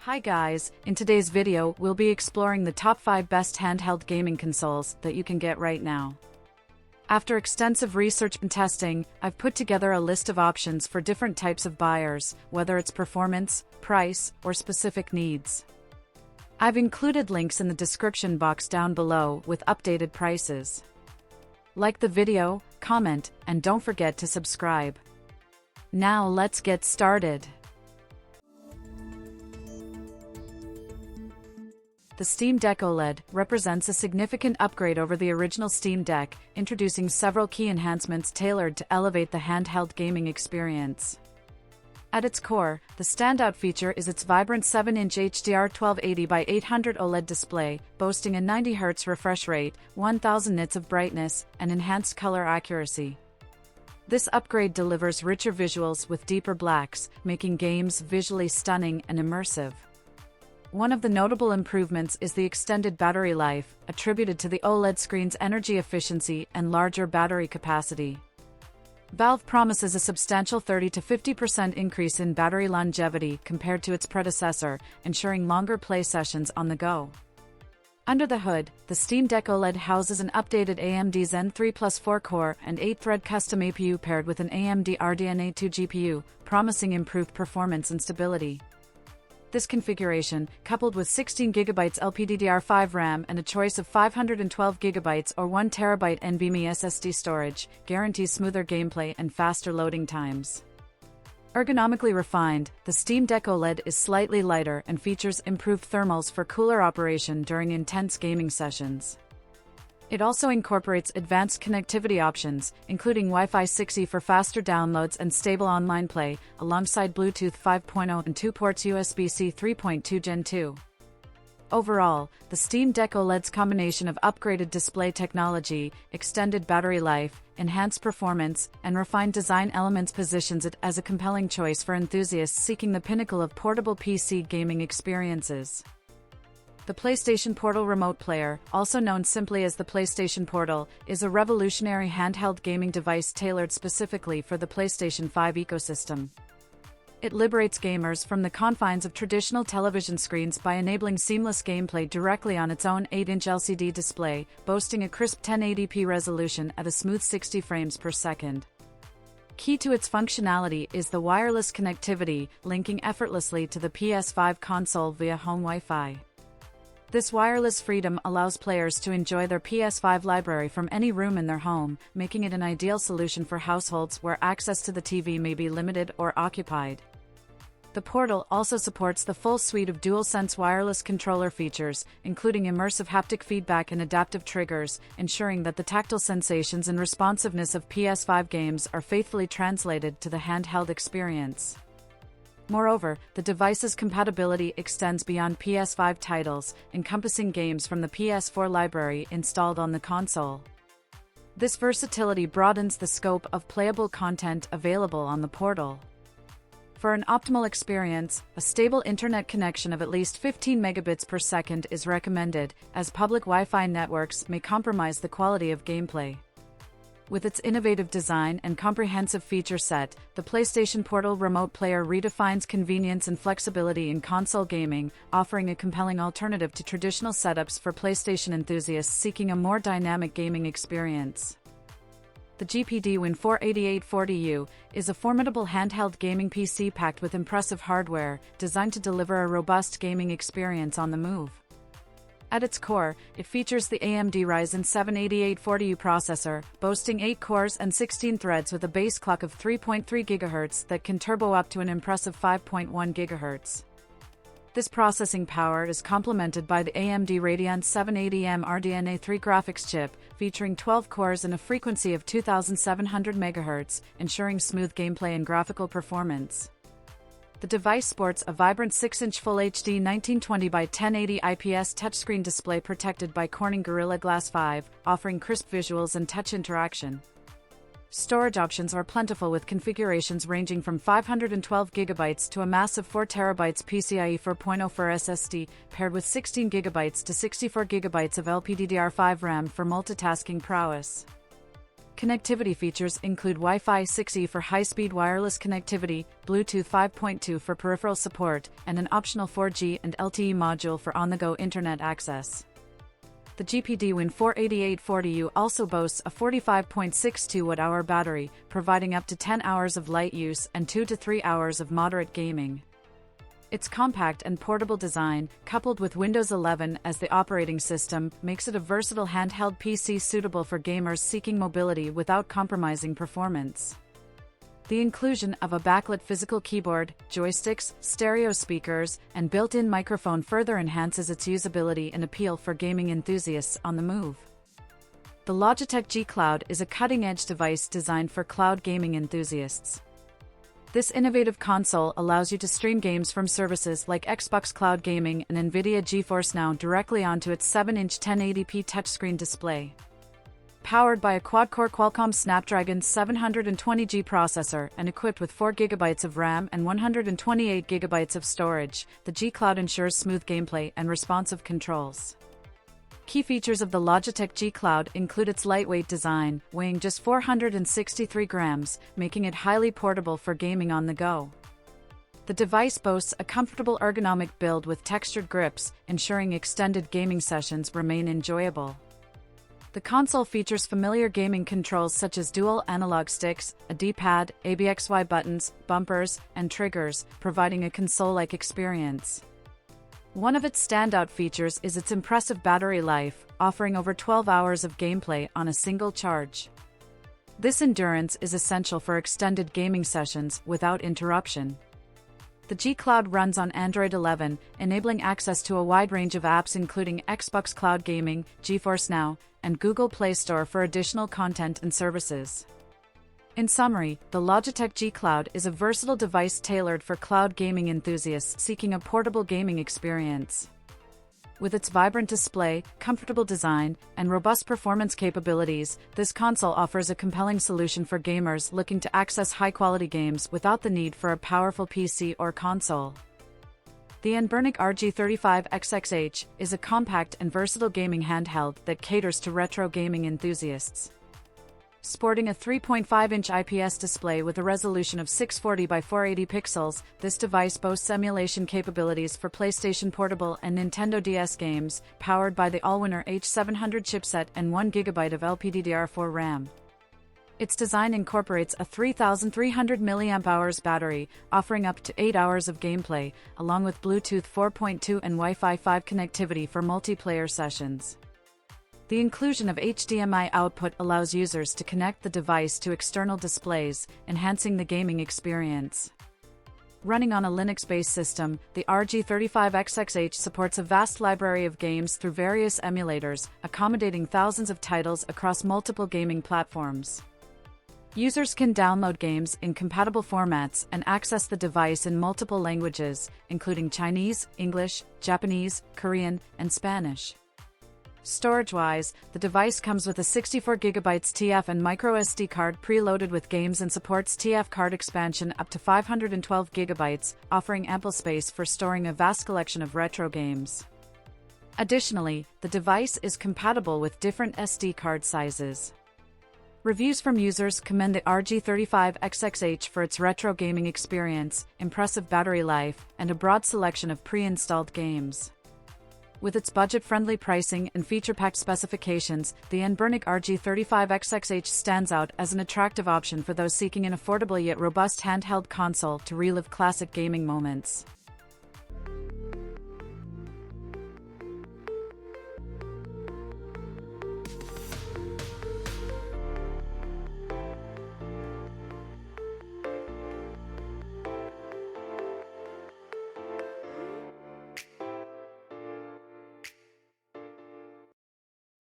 Hi guys, in today's video we'll be exploring the top 5 best handheld gaming consoles that you can get right now. After extensive research and testing, I've put together a list of options for different types of buyers, whether it's performance, price, or specific needs. I've included links in the description box down below with updated prices. Like the video, comment, and don't forget to subscribe. Now let's get started. The Steam Deck OLED represents a significant upgrade over the original Steam Deck, introducing several key enhancements tailored to elevate the handheld gaming experience. At its core, the standout feature is its vibrant 7-inch HDR 1280x800 OLED display, boasting a 90Hz refresh rate, 1000 nits of brightness, and enhanced color accuracy. This upgrade delivers richer visuals with deeper blacks, making games visually stunning and immersive. One of the notable improvements is the extended battery life, attributed to the OLED screen's energy efficiency and larger battery capacity. Valve promises a substantial 30 to 50% increase in battery longevity compared to its predecessor, ensuring longer play sessions on the go. Under the hood, the Steam Deck OLED houses an updated AMD Zen 3 Plus 4-core and 8-thread custom APU paired with an AMD RDNA 2 GPU, promising improved performance and stability. This configuration, coupled with 16GB LPDDR5 RAM and a choice of 512GB or 1TB NVMe SSD storage, guarantees smoother gameplay and faster loading times. Ergonomically refined, the Steam Deck OLED is slightly lighter and features improved thermals for cooler operation during intense gaming sessions. It also incorporates advanced connectivity options, including Wi-Fi 6E for faster downloads and stable online play, alongside Bluetooth 5.0 and 2 ports USB-C 3.2 Gen 2. Overall, the Steam Deck OLED's combination of upgraded display technology, extended battery life, enhanced performance, and refined design elements positions it as a compelling choice for enthusiasts seeking the pinnacle of portable PC gaming experiences. The PlayStation Portal Remote Player, also known simply as the PlayStation Portal, is a revolutionary handheld gaming device tailored specifically for the PlayStation 5 ecosystem. It liberates gamers from the confines of traditional television screens by enabling seamless gameplay directly on its own 8-inch LCD display, boasting a crisp 1080p resolution at a smooth 60 frames per second. Key to its functionality is the wireless connectivity, linking effortlessly to the PS5 console via home Wi-Fi. This wireless freedom allows players to enjoy their PS5 library from any room in their home, making it an ideal solution for households where access to the TV may be limited or occupied. The Portal also supports the full suite of DualSense wireless controller features, including immersive haptic feedback and adaptive triggers, ensuring that the tactile sensations and responsiveness of PS5 games are faithfully translated to the handheld experience. Moreover, the device's compatibility extends beyond PS5 titles, encompassing games from the PS4 library installed on the console. This versatility broadens the scope of playable content available on the Portal. For an optimal experience, a stable internet connection of at least 15 megabits per second is recommended, as public Wi-Fi networks may compromise the quality of gameplay. With its innovative design and comprehensive feature set, the PlayStation Portal Remote Player redefines convenience and flexibility in console gaming, offering a compelling alternative to traditional setups for PlayStation enthusiasts seeking a more dynamic gaming experience. The GPD Win 48840U is a formidable handheld gaming PC packed with impressive hardware, designed to deliver a robust gaming experience on the move. At its core, it features the AMD Ryzen 7 8840U processor, boasting 8 cores and 16 threads with a base clock of 3.3 GHz that can turbo up to an impressive 5.1 GHz. This processing power is complemented by the AMD Radeon 780M RDNA 3 graphics chip, featuring 12 cores and a frequency of 2700 MHz, ensuring smooth gameplay and graphical performance. The device sports a vibrant 6-inch Full HD 1920x1080 IPS touchscreen display protected by Corning Gorilla Glass 5, offering crisp visuals and touch interaction. Storage options are plentiful with configurations ranging from 512GB to a massive 4TB PCIe 4.0 for SSD, paired with 16GB to 64GB of LPDDR5 RAM for multitasking prowess. Connectivity features include Wi-Fi 6E for high-speed wireless connectivity, Bluetooth 5.2 for peripheral support, and an optional 4G and LTE module for on-the-go internet access. The GPD Win 48840U also boasts a 45.62 Wh battery, providing up to 10 hours of light use and 2 to 3 hours of moderate gaming. Its compact and portable design, coupled with Windows 11 as the operating system, makes it a versatile handheld PC suitable for gamers seeking mobility without compromising performance. The inclusion of a backlit physical keyboard, joysticks, stereo speakers, and built-in microphone further enhances its usability and appeal for gaming enthusiasts on the move. The Logitech G Cloud is a cutting-edge device designed for cloud gaming enthusiasts. This innovative console allows you to stream games from services like Xbox Cloud Gaming and NVIDIA GeForce Now directly onto its 7-inch 1080p touchscreen display. Powered by a quad-core Qualcomm Snapdragon 720G processor and equipped with 4GB of RAM and 128GB of storage, the G Cloud ensures smooth gameplay and responsive controls. Key features of the Logitech G Cloud include its lightweight design, weighing just 463 grams, making it highly portable for gaming on the go. The device boasts a comfortable ergonomic build with textured grips, ensuring extended gaming sessions remain enjoyable. The console features familiar gaming controls such as dual analog sticks, a D-pad, ABXY buttons, bumpers, and triggers, providing a console-like experience. One of its standout features is its impressive battery life, offering over 12 hours of gameplay on a single charge. This endurance is essential for extended gaming sessions without interruption. The G Cloud runs on Android 11, enabling access to a wide range of apps including Xbox Cloud Gaming, GeForce Now, and Google Play Store for additional content and services. In summary, the Logitech G Cloud is a versatile device tailored for cloud gaming enthusiasts seeking a portable gaming experience. With its vibrant display, comfortable design, and robust performance capabilities, this console offers a compelling solution for gamers looking to access high-quality games without the need for a powerful PC or console. The Anbernic RG35XXH is a compact and versatile gaming handheld that caters to retro gaming enthusiasts. Sporting a 3.5-inch IPS display with a resolution of 640 by 480 pixels, this device boasts emulation capabilities for PlayStation Portable and Nintendo DS games, powered by the Allwinner H700 chipset and 1GB of LPDDR4 RAM. Its design incorporates a 3,300 mAh battery, offering up to 8 hours of gameplay, along with Bluetooth 4.2 and Wi-Fi 5 connectivity for multiplayer sessions. The inclusion of HDMI output allows users to connect the device to external displays, enhancing the gaming experience. Running on a Linux-based system, the RG35XXH supports a vast library of games through various emulators, accommodating thousands of titles across multiple gaming platforms. Users can download games in compatible formats and access the device in multiple languages, including Chinese, English, Japanese, Korean, and Spanish. Storage-wise, the device comes with a 64GB TF and microSD card preloaded with games and supports TF card expansion up to 512GB, offering ample space for storing a vast collection of retro games. Additionally, the device is compatible with different SD card sizes. Reviews from users commend the RG35XXH for its retro gaming experience, impressive battery life, and a broad selection of pre-installed games. With its budget-friendly pricing and feature-packed specifications, the Anbernic RG35XXH stands out as an attractive option for those seeking an affordable yet robust handheld console to relive classic gaming moments.